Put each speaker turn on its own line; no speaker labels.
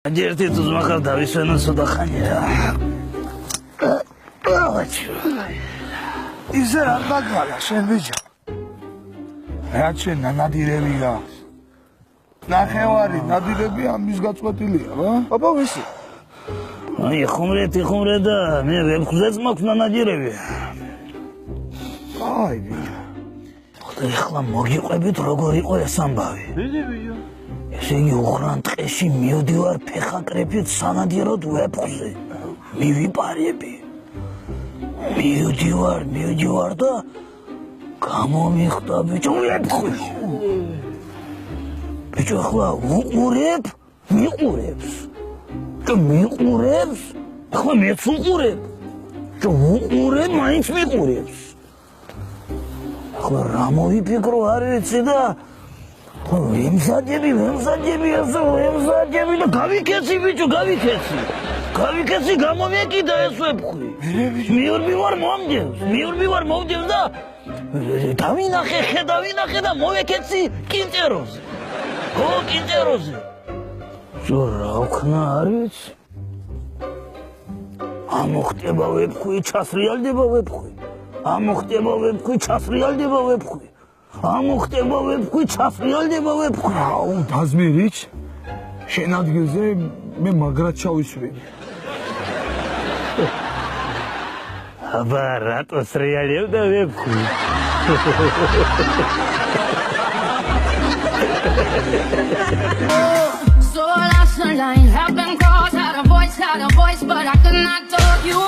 Держите тут махал, да вы что на сюда ханера.
Изе ардагала, შენ ბიჭო. რა ჩვენ ნადირები გაქვს? ნახევარი ნადირები ამის გაწყვეტილია, რა? აბა ვისი?
Ай, ხუმრე და მე ვებხზეც მაქვს ნადირები.
აი ბიჭო.
ეხლა მოგიყვებით როგორ იყო ეს ამბავი.
ბიჭო.
ესე იგი უხრან ტყეში მივდივარ ფეხაკრეფით სანადიროდ ვებხზე. მივიპარები. მივდივარ და გამომიხდა ბიჭო ვებხში. ბიჭო ახლა უყურებ, მიყურებს. და მიყურებს, ახლა მეც უყურებ. და უყურებ, მაინც მიყურებს. ახლა რა მოვიფიქრო არ ვიცი და ვემზადები და გავიქეცი ბიჭო, გავიქეცი გამომეკიდა ეს ვებხვი. მივარ მომდევს და დავინახე და მოვეკეცი კინტეროზე. ხო, კინტეროზე. ჯო რა ვქნა არ ვიცი. ამოხტება ვებხვი, ჩასრიალდება ვებხვი.
აუ, დაზმირიჩ. შენ ადგილზე მე მაგრად ჩავისვრი.
აბა რატო სრიალებდა ვებხვი?
So last night happened cause had a voice, but I could not talk you